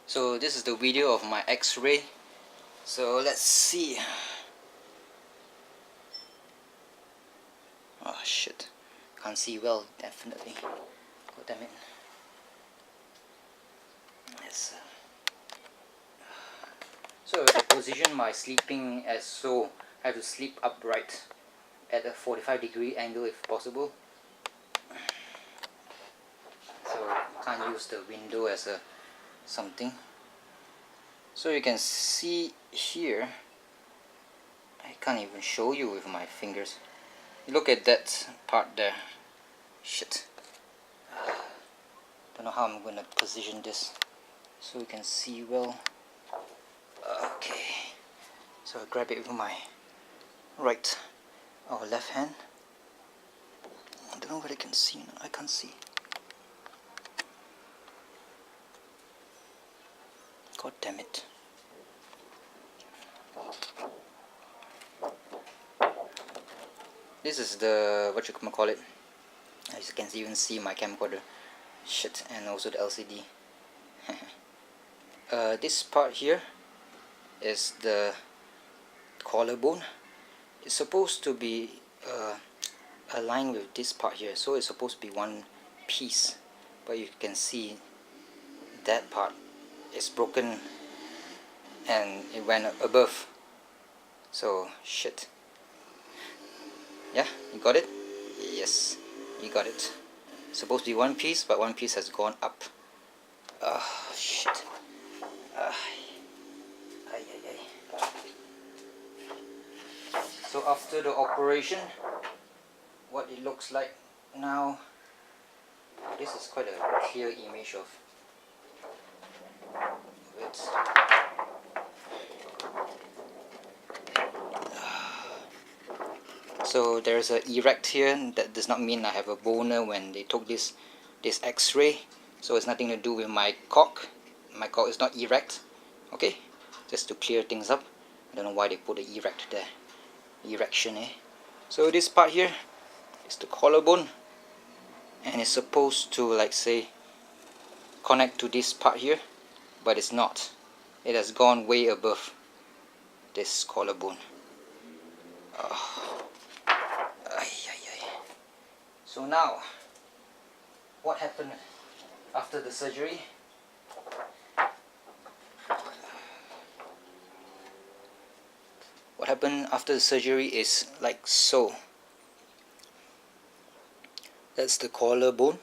So this is the video of my x-ray. So let's see. Oh shit, can't see well, definitely. God damn it. Yes. So to position my sleeping as so, I have to sleep upright at a 45-degree angle if possible. So can't use the window as a something. So you can see here, I can't even show you with my fingers. Look at that part there. Shit. Don't know how I'm gonna position this so you can see well. Okay. So I grab it with my right or left hand. I don't know whether I can see. I can't see. God damn it. This is the, what you call it. As you can even see my camcorder. Shit, and also the LCD. This part here is the collarbone. It's supposed to be aligned with this part here, so it's supposed to be one piece, but you can see that part is broken and it went above. So shit. Yeah, you got it? Yes, you got it. It's supposed to be one piece, but one piece has gone up. Shit. So after the operation, what it looks like now, this is quite a clear image of it. So there's a erect here. That does not mean I have a boner when they took this x-ray. So it's nothing to do with my cock. My cock is not erect. Okay, just to clear things up. I don't know why they put the erect there. Erection, eh? So this part here is the collarbone, and it's supposed to, like, say, connect to this part here, but it's not. It has gone way above this collarbone. So now, what happened after the surgery? What happened after the surgery is like so. That's the collarbone.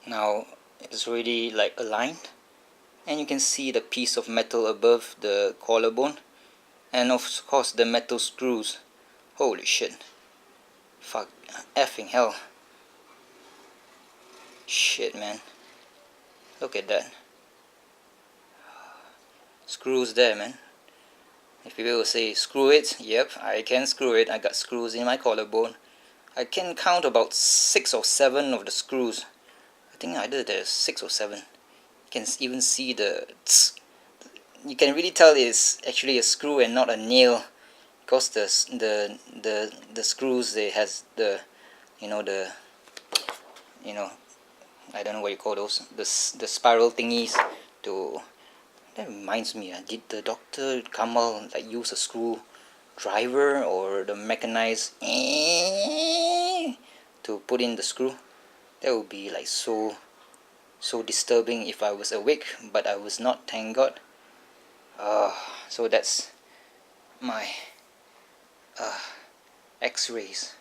Now it's already like aligned, and you can see the piece of metal above the collarbone, and of course the metal screws. Holy shit. Fuck, effing hell. Shit, man. Look at that. Screws there, man. If people will say, screw it, yep, I can screw it. I got screws in my collarbone. I can count about 6 or 7 of the screws. I think either there's 6 or 7. You can even see the tss. You can really tell it's actually a screw and not a nail, because the screws, they has the I don't know what you call those, the spiral thingies to. That reminds me, did the doctor Kamal like use a screw driver or the mechanized to put in the screw? That would be like so disturbing if I was awake, but I was not, thank God. So that's my x-rays.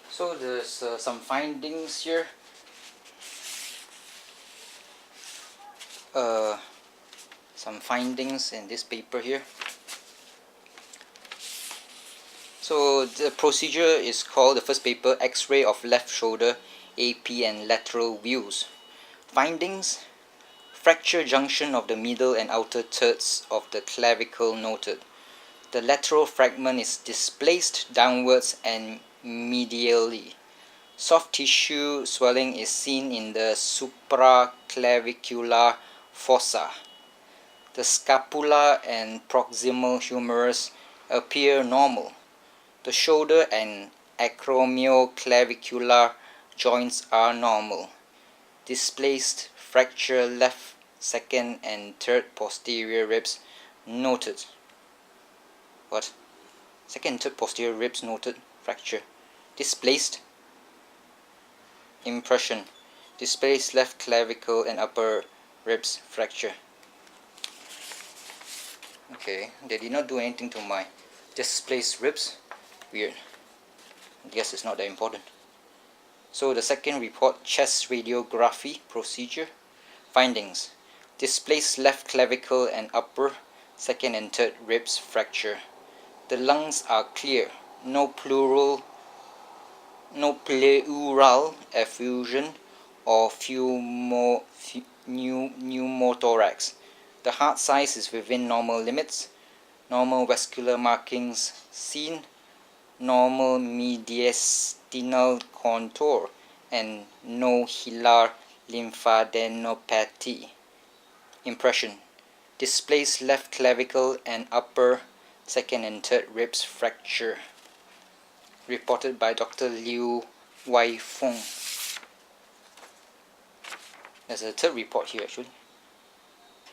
So there's some findings here. Some findings in this paper here. So the procedure is called, the first paper, X-ray of left shoulder, AP and lateral views. Findings: fracture junction of the middle and outer thirds of the clavicle noted. The lateral fragment is displaced downwards and medially. Soft tissue swelling is seen in the supraclavicular fossa. The scapula and proximal humerus appear normal. The shoulder and acromioclavicular joints are normal. Displaced fracture left second and third posterior ribs noted. What? Second and third posterior ribs noted. Fracture. Displaced. Impression. Displaced left clavicle and upper ribs fracture. Okay, they did not do anything to my displaced ribs. Weird. I guess it's not that important. So the second report, chest radiography procedure. Findings. Displaced left clavicle and upper, second and third ribs fracture. The lungs are clear. No pleural effusion or pneumothorax. The heart size is within normal limits. Normal vascular markings seen. Normal mediastinal contour and no hilar lymphadenopathy. Impression. Displaced left clavicle and upper, second and third ribs fracture. Reported by Dr. Liu Wai Feng. There's a third report here actually.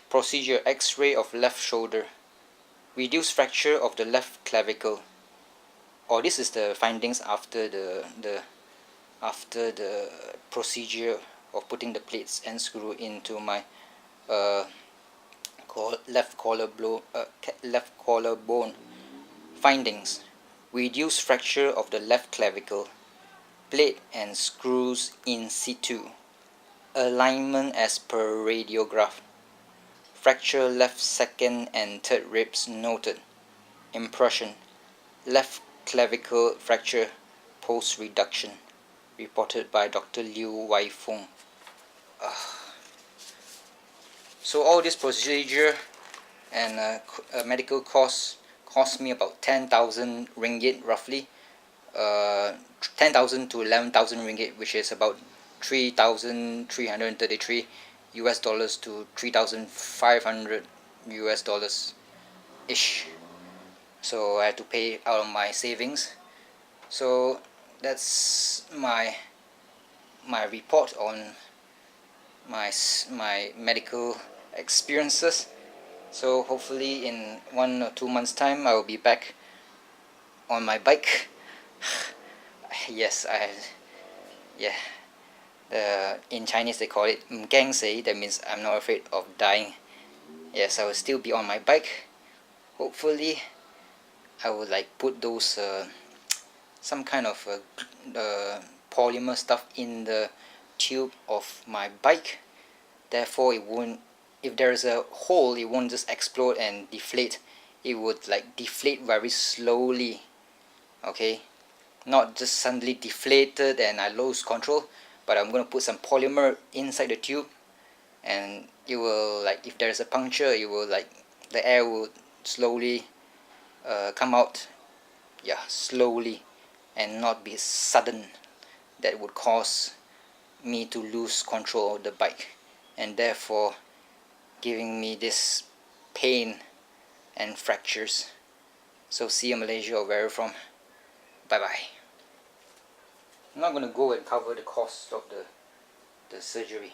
Procedure: X-ray of left shoulder. Reduced fracture of the left clavicle. Oh, this is the findings after the procedure of putting the plates and screw into my left collarbone. Findings: reduced fracture of the left clavicle, plate and screws in situ, alignment as per radiograph, fracture left second and third ribs noted. Impression: left clavicle fracture post reduction. Reported by Dr. Liu Wai Feng. So all this procedure and medical cost me about 10,000 ringgit roughly. 10,000 to 11,000 ringgit, which is about 3,333 US dollars to 3,500 US dollars ish. So I had to pay out of my savings. So that's my report on my medical experiences. So hopefully in 1 or 2 months time I will be back on my bike. Yes, in Chinese they call it gang sei. That means I'm not afraid of dying. Yes, I will still be on my bike. Hopefully I will like put those some kind of polymer stuff in the tube of my bike. Therefore it won't, if there is a hole, it won't just explode and deflate. It would like deflate very slowly. Okay, not just suddenly deflated and I lose control, but I'm going to put some polymer inside the tube, and it will like, if there's a puncture, it will like, the air will slowly come out, yeah, slowly, and not be sudden. That would cause me to lose control of the bike, and therefore giving me this pain and fractures. So see you Malaysia or where you're from. Bye bye. I'm not going to go and cover the cost of the surgery.